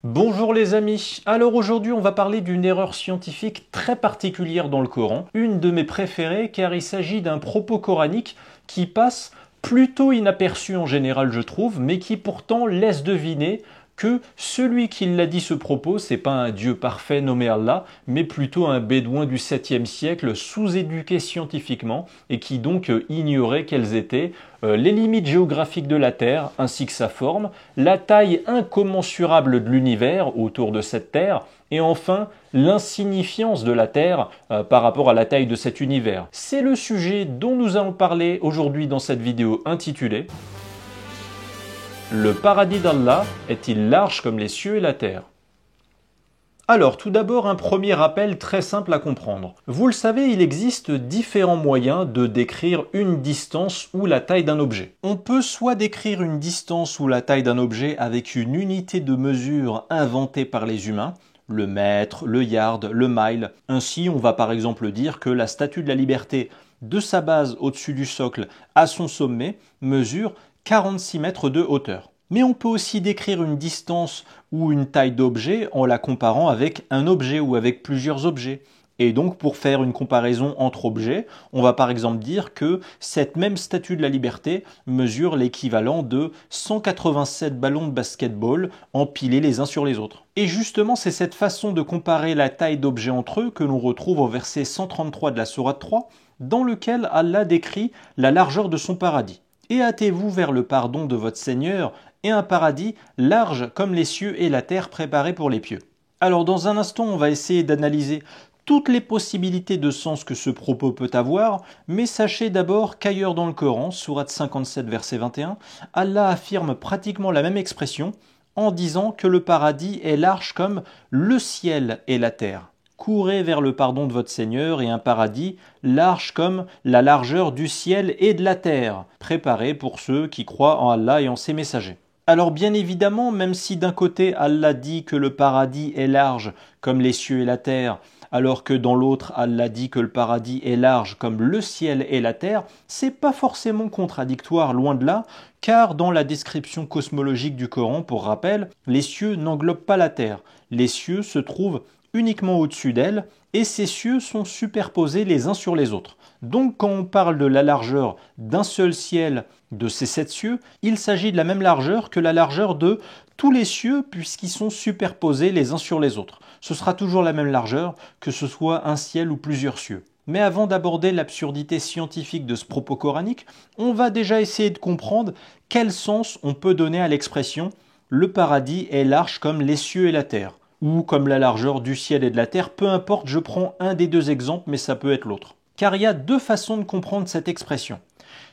Bonjour les amis, alors aujourd'hui on va parler d'une erreur scientifique très particulière dans le Coran, une de mes préférées car il s'agit d'un propos coranique qui passe plutôt inaperçu en général je trouve, mais qui pourtant laisse deviner que celui qui l'a dit ce propos, c'est pas un dieu parfait nommé Allah, mais plutôt un bédouin du 7e siècle sous-éduqué scientifiquement et qui donc ignorait quelles étaient les limites géographiques de la Terre ainsi que sa forme, la taille incommensurable de l'univers autour de cette Terre et enfin l'insignifiance de la Terre par rapport à la taille de cet univers. C'est le sujet dont nous allons parler aujourd'hui dans cette vidéo intitulée Le paradis d'Allah est-il large comme les cieux et la terre? Alors, tout d'abord, un premier rappel très simple à comprendre. Vous le savez, il existe différents moyens de décrire une distance ou la taille d'un objet. On peut soit décrire une distance ou la taille d'un objet avec une unité de mesure inventée par les humains, le mètre, le yard, le mile. Ainsi, on va par exemple dire que la Statue de la Liberté, de sa base au-dessus du socle à son sommet, mesure 46 mètres de hauteur. Mais on peut aussi décrire une distance ou une taille d'objet en la comparant avec un objet ou avec plusieurs objets. Et donc pour faire une comparaison entre objets, on va par exemple dire que cette même Statue de la Liberté mesure l'équivalent de 187 ballons de basketball empilés les uns sur les autres. Et justement c'est cette façon de comparer la taille d'objets entre eux que l'on retrouve au verset 133 de la Sourate 3, dans lequel Allah décrit la largeur de son paradis. Et hâtez-vous vers le pardon de votre Seigneur et un paradis large comme les cieux et la terre préparés pour les pieux. Alors dans un instant, on va essayer d'analyser toutes les possibilités de sens que ce propos peut avoir, mais sachez d'abord qu'ailleurs dans le Coran, sourate 57 verset 21, Allah affirme pratiquement la même expression en disant que le paradis est large comme le ciel et la terre. Courez vers le pardon de votre Seigneur et un paradis large comme la largeur du ciel et de la terre, préparé pour ceux qui croient en Allah et en ses messagers. Alors bien évidemment, même si d'un côté Allah dit que le paradis est large comme les cieux et la terre, alors que dans l'autre Allah dit que le paradis est large comme le ciel et la terre, c'est pas forcément contradictoire, loin de là, car dans la description cosmologique du Coran, pour rappel, les cieux n'englobent pas la terre. Les cieux se trouvent uniquement au-dessus d'elle, et ces cieux sont superposés les uns sur les autres. Donc quand on parle de la largeur d'un seul ciel de ces 7 cieux, il s'agit de la même largeur que la largeur de tous les cieux puisqu'ils sont superposés les uns sur les autres. Ce sera toujours la même largeur que ce soit un ciel ou plusieurs cieux. Mais avant d'aborder l'absurdité scientifique de ce propos coranique, on va déjà essayer de comprendre quel sens on peut donner à l'expression « le paradis est large comme les cieux et la terre » ou comme la largeur du ciel et de la terre, peu importe, je prends un des deux exemples, mais ça peut être l'autre. Car il y a deux façons de comprendre cette expression.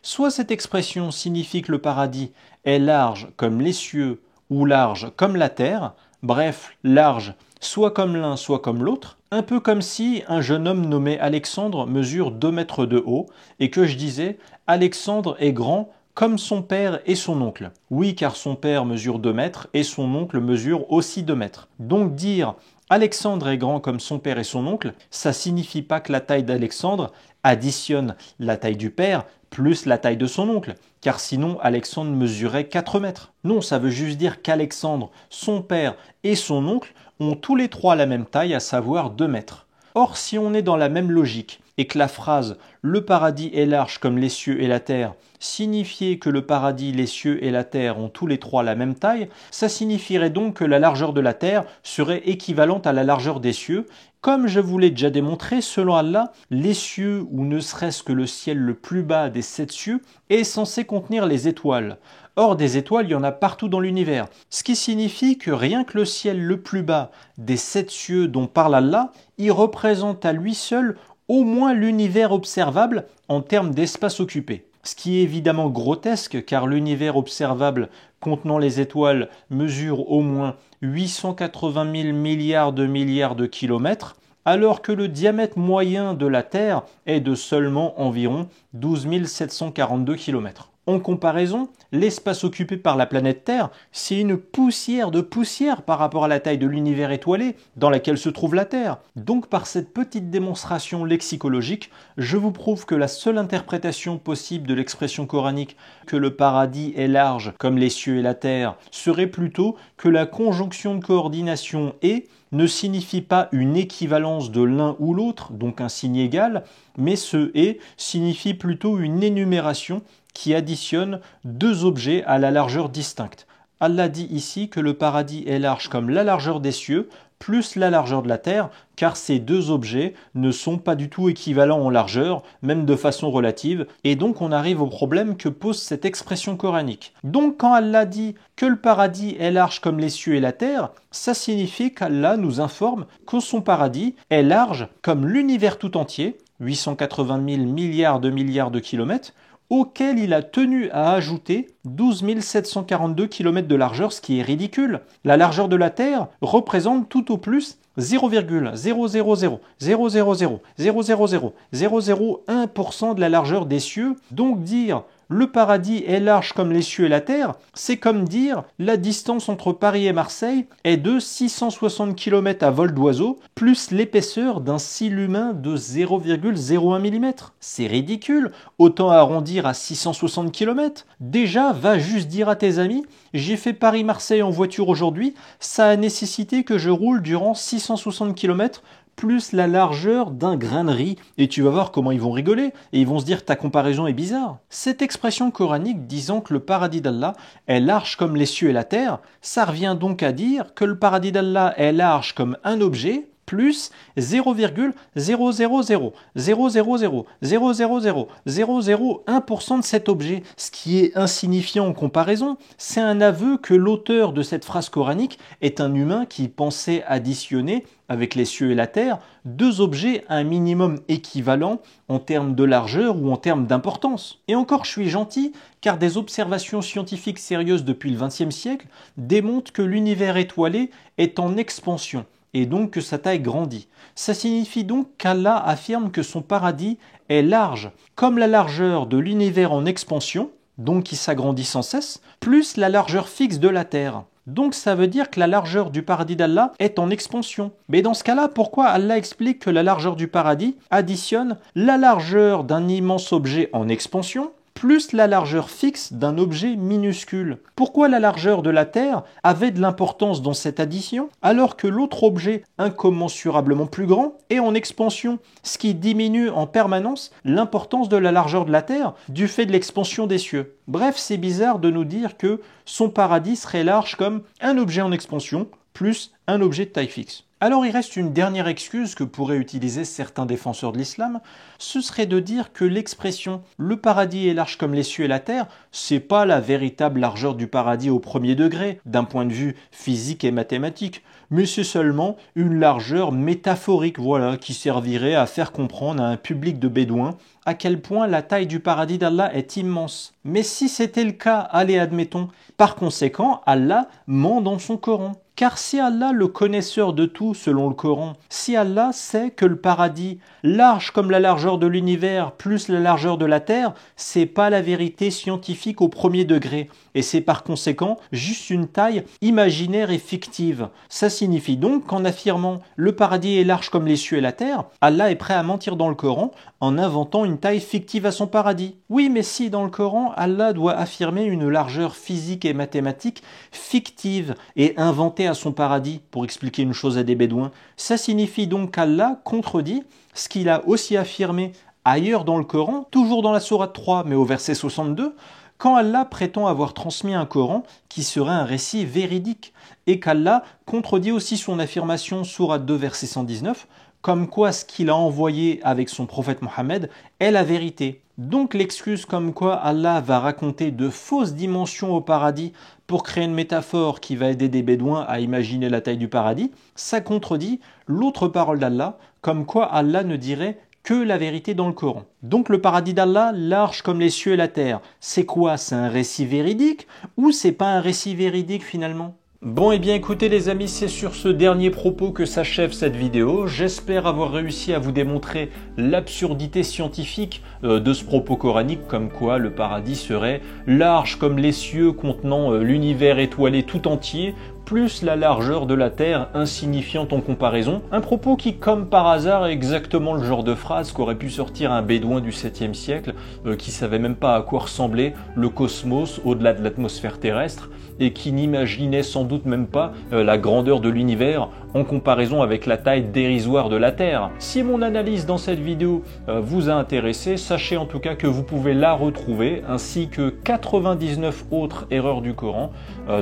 Soit cette expression signifie que le paradis est large comme les cieux ou large comme la terre, bref, large soit comme l'un, soit comme l'autre, un peu comme si un jeune homme nommé Alexandre mesure 2 mètres de haut et que je disais « Alexandre est grand comme son père et son oncle ». Oui, car son père mesure 2 mètres et son oncle mesure aussi 2 mètres. Donc dire Alexandre est grand comme son père et son oncle, ça signifie pas que la taille d'Alexandre additionne la taille du père plus la taille de son oncle, car sinon Alexandre mesurait 4 mètres. Non, ça veut juste dire qu'Alexandre, son père et son oncle ont tous les trois la même taille, à savoir 2 mètres. Or, si on est dans la même logique et que la phrase « le paradis est large comme les cieux et la terre » signifiait que le paradis, les cieux et la terre ont tous les trois la même taille, ça signifierait donc que la largeur de la terre serait équivalente à la largeur des cieux. Comme je vous l'ai déjà démontré, selon Allah, les cieux, ou ne serait-ce que le ciel le plus bas des 7 cieux, est censé contenir les étoiles. Or, des étoiles, il y en a partout dans l'univers. Ce qui signifie que rien que le ciel le plus bas des 7 cieux dont parle Allah, il représente à lui seul au moins l'univers observable en termes d'espace occupé. Ce qui est évidemment grotesque car l'univers observable contenant les étoiles mesure au moins 880 000 milliards de kilomètres, alors que le diamètre moyen de la Terre est de seulement environ 12 742 km. En comparaison, l'espace occupé par la planète Terre, c'est une poussière de poussière par rapport à la taille de l'univers étoilé dans laquelle se trouve la Terre. Donc par cette petite démonstration lexicologique, je vous prouve que la seule interprétation possible de l'expression coranique que le paradis est large comme les cieux et la terre serait plutôt que la conjonction de coordination et ne signifie pas une équivalence de l'un ou l'autre, donc un signe égal, mais ce et signifie plutôt une énumération qui additionne deux objets à la largeur distincte. Allah dit ici que le paradis est large comme la largeur des cieux plus la largeur de la terre, car ces deux objets ne sont pas du tout équivalents en largeur, même de façon relative, et donc on arrive au problème que pose cette expression coranique. Donc quand Allah dit que le paradis est large comme les cieux et la terre, ça signifie qu'Allah nous informe que son paradis est large comme l'univers tout entier, 880 000 milliards de kilomètres, auquel il a tenu à ajouter 12 742 km de largeur, ce qui est ridicule. La largeur de la Terre représente tout au plus 0,0000000000001% de la largeur des cieux. Donc dire le paradis est large comme les cieux et la terre, c'est comme dire la distance entre Paris et Marseille est de 660 km à vol d'oiseau, plus l'épaisseur d'un cil humain de 0,01 mm. C'est ridicule, autant arrondir à 660 km. Déjà, va juste dire à tes amis, j'ai fait Paris-Marseille en voiture aujourd'hui, ça a nécessité que je roule durant 660 km plus la largeur d'un grain de riz. Et tu vas voir comment ils vont rigoler et ils vont se dire ta comparaison est bizarre. Cette expression coranique disant que le paradis d'Allah est large comme les cieux et la terre, ça revient donc à dire que le paradis d'Allah est large comme un objet plus 0,0000000000001% de cet objet, ce qui est insignifiant en comparaison. C'est un aveu que l'auteur de cette phrase coranique est un humain qui pensait additionner avec les cieux et la terre, deux objets à un minimum équivalent en termes de largeur ou en termes d'importance. Et encore, je suis gentil, car des observations scientifiques sérieuses depuis le XXe siècle démontrent que l'univers étoilé est en expansion, et donc que sa taille grandit. Ça signifie donc qu'Allah affirme que son paradis est large, comme la largeur de l'univers en expansion, donc qui s'agrandit sans cesse, plus la largeur fixe de la Terre. Donc ça veut dire que la largeur du paradis d'Allah est en expansion. Mais dans ce cas-là, pourquoi Allah explique que la largeur du paradis additionne la largeur d'un immense objet en expansion plus la largeur fixe d'un objet minuscule? Pourquoi la largeur de la Terre avait de l'importance dans cette addition, alors que l'autre objet incommensurablement plus grand est en expansion, ce qui diminue en permanence l'importance de la largeur de la Terre du fait de l'expansion des cieux? Bref, c'est bizarre de nous dire que son paradis serait large comme un objet en expansion plus un objet de taille fixe. Alors il reste une dernière excuse que pourraient utiliser certains défenseurs de l'islam, ce serait de dire que l'expression « le paradis est large comme les cieux et la terre », c'est pas la véritable largeur du paradis au premier degré, d'un point de vue physique et mathématique, mais c'est seulement une largeur métaphorique, voilà, qui servirait à faire comprendre à un public de bédouins à quel point la taille du paradis d'Allah est immense. Mais si c'était le cas, allez admettons, par conséquent, Allah ment dans son Coran. Car si Allah, le connaisseur de tout selon le Coran, si Allah sait que le paradis, large comme la largeur de l'univers plus la largeur de la terre, c'est pas la vérité scientifique au premier degré, et c'est par conséquent juste une taille imaginaire et fictive. Ça signifie donc qu'en affirmant le paradis est large comme les cieux et la terre, Allah est prêt à mentir dans le Coran en inventant une taille fictive à son paradis. Oui, mais si dans le Coran, Allah doit affirmer une largeur physique et mathématique fictive et inventée à son paradis pour expliquer une chose à des bédouins, ça signifie donc qu'Allah contredit ce qu'il a aussi affirmé ailleurs dans le Coran, toujours dans la sourate 3, mais au verset 62, quand Allah prétend avoir transmis un Coran qui serait un récit véridique, et qu'Allah contredit aussi son affirmation sourate 2, verset 119, comme quoi ce qu'il a envoyé avec son prophète Mohammed est la vérité. Donc l'excuse comme quoi Allah va raconter de fausses dimensions au paradis pour créer une métaphore qui va aider des bédouins à imaginer la taille du paradis, ça contredit l'autre parole d'Allah, comme quoi Allah ne dirait que la vérité dans le Coran. Donc le paradis d'Allah, large comme les cieux et la terre, c'est quoi? C'est un récit véridique ou c'est pas un récit véridique finalement? Bon et bien écoutez les amis, c'est sur ce dernier propos que s'achève cette vidéo. J'espère avoir réussi à vous démontrer l'absurdité scientifique de ce propos coranique, comme quoi le paradis serait large comme les cieux contenant l'univers étoilé tout entier, plus la largeur de la Terre insignifiante en comparaison. Un propos qui, comme par hasard, est exactement le genre de phrase qu'aurait pu sortir un bédouin du 7e siècle, qui savait même pas à quoi ressemblait le cosmos au-delà de l'atmosphère terrestre, et qui n'imaginait sans doute même pas la grandeur de l'univers en comparaison avec la taille dérisoire de la Terre. Si mon analyse dans cette vidéo vous a intéressé, sachez en tout cas que vous pouvez la retrouver, ainsi que 99 autres erreurs du Coran,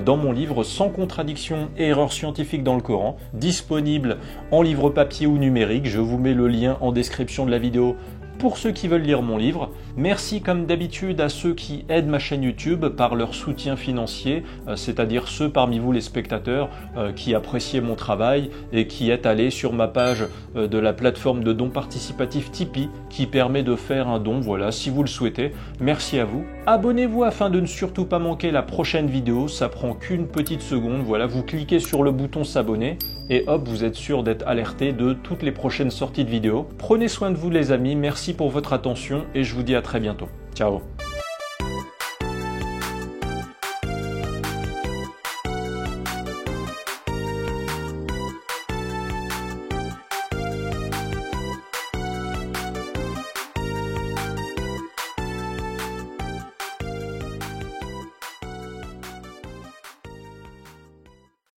dans mon livre Sans contradiction et erreurs scientifiques dans le Coran, disponible en livre papier ou numérique. Je vous mets le lien en description de la vidéo pour ceux qui veulent lire mon livre. Merci comme d'habitude à ceux qui aident ma chaîne YouTube par leur soutien financier, c'est-à-dire ceux parmi vous les spectateurs qui appréciez mon travail et qui êtes allés sur ma page de la plateforme de dons participatifs Tipeee qui permet de faire un don, voilà, si vous le souhaitez. Merci à vous. Abonnez-vous afin de ne surtout pas manquer la prochaine vidéo, ça prend qu'une petite seconde, voilà, vous cliquez sur le bouton s'abonner et hop, vous êtes sûr d'être alerté de toutes les prochaines sorties de vidéos. Prenez soin de vous les amis, merci pour votre attention et je vous dis à très bientôt. Ciao.